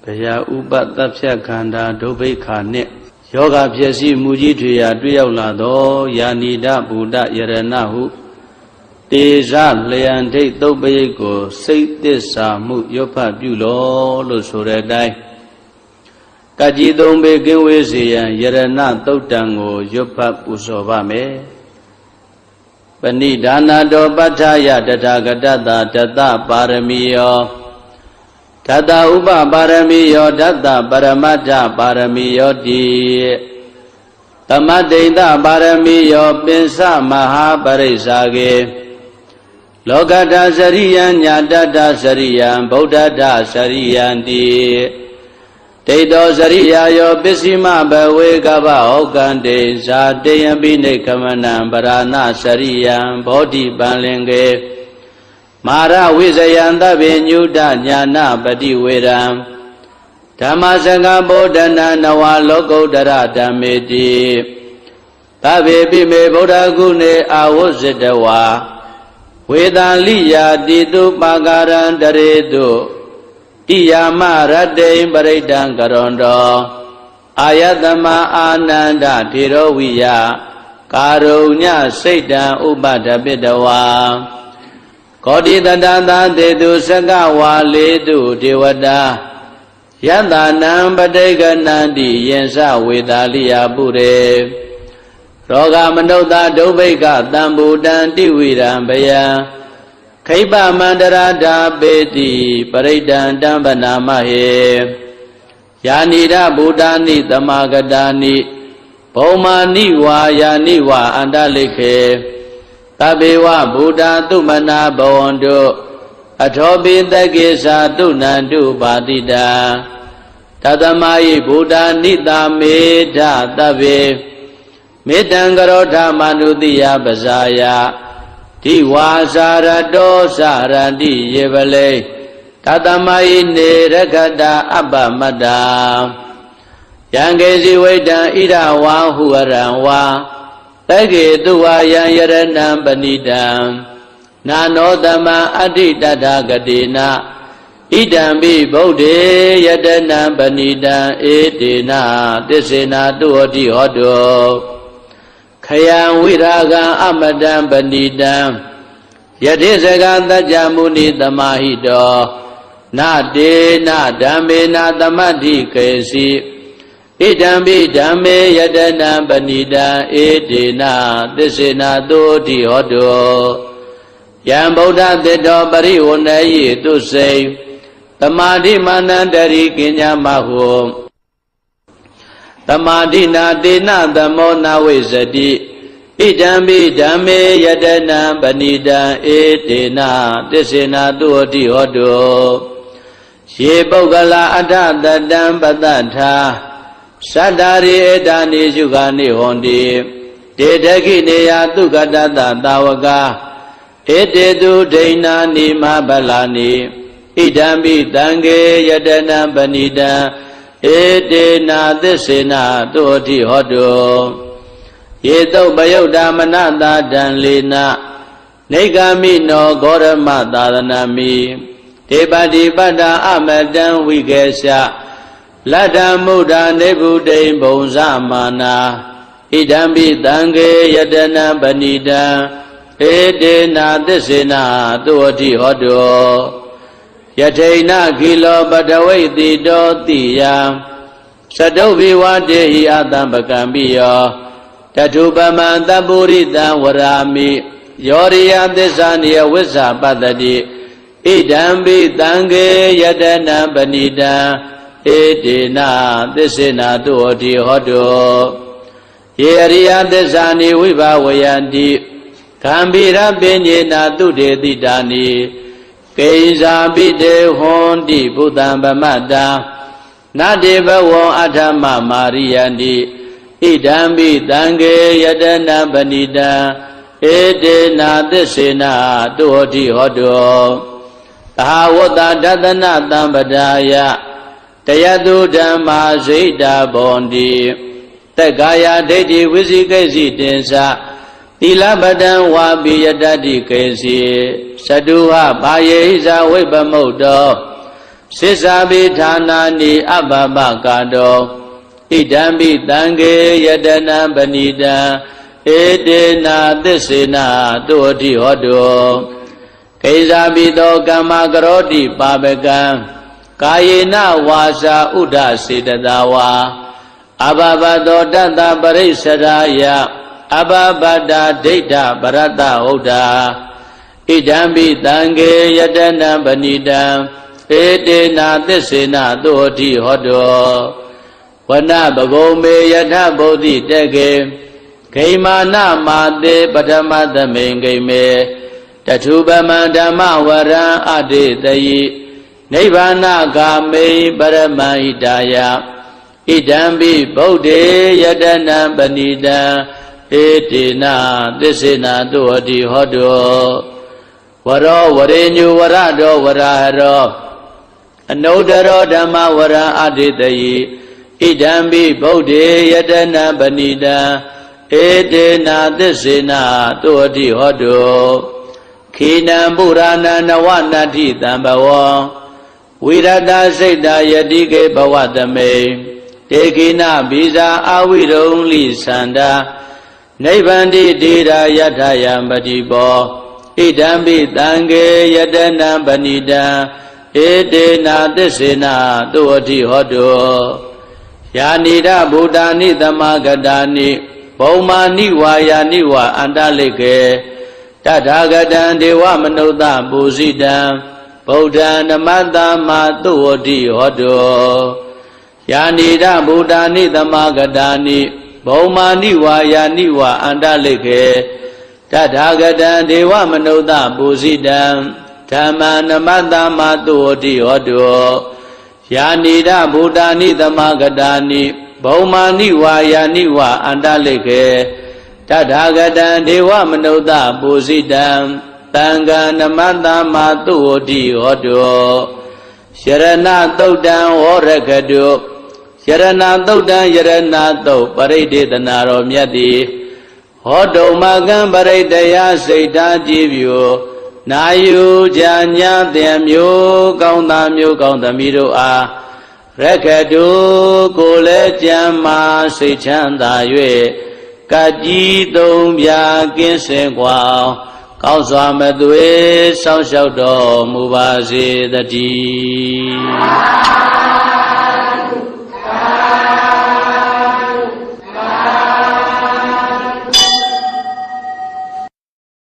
ဘယာဥပတပ်ဖြတ်ခန္ဓာဒုဗိခာနှင့်ယောဂဖြစ်စီမူကြီးထွေရာတွေ့ရောက်လာသောယာနိဒဗုဒ္ဓယရဏဟုတေဇလျံဒိတ်သုတ်ပရိတ်ကိုစိတ်သစ္စာမှုရွတ်ဖတ်ပြုလောလို့ဆိုတဲ့အတိုင်းကကြီးသုံးပေကင်းဝေးစေရန်ယရဏသုတ်တံကိုရွတ်ဖတ်ပူဇော်ပါမယ်ပဏိဒါနာတောပဋ္ဌာယတထာဂတတတတပါရမီယောဓတ္တဥပပါရမီယောဓတ္တပရမတ္ထပါရမီယောတိသမတ္တိတပါရမီယောပင်စမဟာပရိစ္ဆာကေလောကတ္တစရိယံညာတတ္တစရိယံဗုဒ္ဓတ္တစရိယံတိဒိဋ္ဌောစရိယာယောပစ္စည်းမဘဝေကဗဟောကံတေဇာတေယံပိနိခမနံပရဏစရိယံဘောဓိပံလင်ကေမာရဝိဇယံသဗ္ဗညုတညာနာပတိဝေရံဓမ္မစကဗောဓနာနဝလောကုတ္တရဓမ္မေတိသဗ္ဗေပိမေဗုဒ္ဓဂုဏေအာဝဇ္ဇတဝါဝေသလိယာတိတုပါကာရံတရေတုဣယာမရတ္တိပရိဒံကရွန်တောအာယတမအာနန္ဒထေရဝိယကာရုညစိတ်တံဥပဒပိတဝါကောတိတတသာတေတုစကဝါလေတုဒေဝတာယတနံပဋိကနန္တိယင်္စဝေသာလိယပုရေရောဂမနုဿဒုဗိကတံဘူတံတိဝိရံဘယံခိပမန္တရာဓာပေတိပရိဒံတံပနာမဟေယာနိရဗုဒ္ဓာနိသမဂတာနိဘုံမာနိဝါယာနိဝါအန္တလိခေသဗ္ဗေဝဗုဒ္ဓသုမနာဘဝန္တုအထောပိတကေသာတုနန္တုပါတိတံတသမယိဗုဒ္ဓနိတာမေဓသဗ္ဗေမေတံကရောဓမနုတိယပဇာယတိဝါစာရတောစာရတိယေပလေတသမယိနေရခတအပ္ပမတ္တာယံကေစီဝိတံဣရဝါဟုရံဝါတကေတုဝါယံယရဏံပဏိတံနာနောသမံအဋ္ဌိတထာဂတိနာဣဒံပိဗုဒ္ဓေယတနံပဏိတံဧတေနာသစ္စေနာတုဟောတိဟောတောခယံဝိရာဂံအမတံပဏိတံယတိစကသัจ jা မုနိသမာဟိတောနာတေနာဓမ္မေနာသမတ္ထိကေစီဣဒံပိဓမ္မေယတနံပဏိတံဧတေနာသစ္စေနာတုဟောတိဟောတောယံဗုဒ္ဓသစ္တောပရိဝဏယိတုစိသမာဓိမာနန္တရိကိညာမဟုသမာဓိနာတေနသမောနာဝိဇတိဣဒံပိဓမ္မေယတနံပဏိတံဧတေနာသစ္စေနာတုဟောတိဟောတောယေပုဂ္ဂလာအထတတံပတ္တထာသတ္တာရိဧတာနိစုခာနိဟောတိတေတခိနေယသုခတတသာဝကာဧတေတုဒိဏာနိမဗလာနိဣဒံပိတံကေယတနံပဏိတံဧတေနာသစ္စေနာတုဟောတိဟောတောယေတုပယုတ်တာမနတာတံလေနာနေဂာမိနောဂောရမသာသနာမိဒေပတိပတ္တာအမတံဝိကေသလတ္တမုဒ္ဒနေဗုဒိံဘုံဇမာနာဣဒံပိတံကေယတနံပဏိတံဧတေနာသစ္စေနာတုဟောတိဟောတောယထိဏခိလောပတဝိတိတောတိယံသတုဘိဝတေဟိအတံပကံပိယောတထုပမံတပုရိတံဝရာမိယောရိယသစ္စာနိယဝိဇ္ဇာပတ္တိဣဒံပိတံကေယတနံပဏိတံဧတေနာသစ္စေနာတုဟောတိဟောတောယေအရိယသစ္စာနိဝိဘဝယန္တိကံဗိရပဉ္စေနာတုတေတိတာနိကိဉ္စာပိတေဟွန်တိဘုဒ္ဓံဗမတ္တာနတေဘဝံအထမမာရိယန္တိဣဒံပိတံကေယတနံပဏိတံဧတေနာသစ္စေနာတုဟောတိဟောတောသဟာဝတ္တဒသနသံပဒါယတယတုဓမ္မာဇိတာဘောန္တိတက္ကာယဒိဋ္ဌိဝိသိကိစီတင်္စသီလပတံဝါပိယတတိကေစီသတုဟဘာယေဟိဇာဝိပမုတ်တော စိစ္ဆာပိဌာနာနိအဘဘကာတောဣဒံပိတံခေယတနံပဏိတံဧတေနာသစ္စေနာတုအတိဟောတုကိစ္ဆာပိတောကမ္မကရောတိပါပကံကာယေနဝါစာဥဒ္ဒစေတသာဝါအဘဘတောတတ္တပရိစ္ဆရာယအဘဘဒာဒိဋ္ဌပရတ္တဟုတ်တာဣဒံပိတံခေယတနံပဏိတံဧတေနာသစ္စေနာသုဟတိဟောတောဝနဘဂုံမေယထဗုဒ္ဓိတကေဂိမာနမာတေပထမသမိန်ဂိမေတထုပမံဓမ္မဝရံအတေတယိနိဗ္ဗာနဂာမေပရမဟိတာယဣဒံပိဗုဒ္ဓေယတနံပဏိတံဧတေနာသစ္စေနာသုဟတိဟောတောဝရောဝရေညုဝရတောဝရဟရောအနုတ္တရောဓမ္မဝရံအတေတယိဣဒံပိဗုဒ္ဓေယတနံပဏိတံဧတေနာသစ္စေနာသုဟတိဟောတောခိနံပုရာဏနဝနတ္ထိတံဘဝံဝိရတစိတ်တာယတိကေဘဝသမေတေခိနဘိဇာအဝိရုံလိသန္တာနိဗ္ဗန္တိတိရာယထယံပတိဘောဣဒံပိတံခေယတနံပဏိတံဧတေနာသစ္စေနာသုဟတိဟောတောယာနိဒဗုဒ္ဓာနိသမဂတာနိဘုံမာနိဝါယာနိဝါအန္တလိကေတထာဂတံဒေဝမနုဿပူဇိတံဗုဒ္ဓံနမတ္တမသုဟတိဟောတောယာနိဒဗုဒ္ဓာနိသမဂတာနိဘုံမာနိဝါယာနိဝါအန္တလိကေတထာဂတံဒေဝမနုဿပူဇိတံဓမ္မနမတ္တမသုဟတိဟောတောယာနိဒဗုဒ္ဓာနိသမဂတာနိဘုံမာနိဝါယာနိဝါအန္တလိကေတထာဂတံဒေဝမနုဿပူဇိတံသံဃာနမတ္တမသုဟတိဟောတောယရဏသုတ်တံဝရကတုယရဏသုတ်တံယရဏသုတ်ပရိဒေသနာတော်မြတ်သည်ဟောတုမကံပရိတယစိတ်ဓာကြည်ပြူနာယူကြညာသင်မျိုးကောင်းသားမျိုးကောင်းသမီးတို့အားရခတုကိုလည်းကြံမာစိတ်ချမ်းသာ၍ကကြီးသုံးပြကင်းစင်กว่าကောင်းစွာမသွေစောင့်ရှောက်တော်မူပါစေတည်း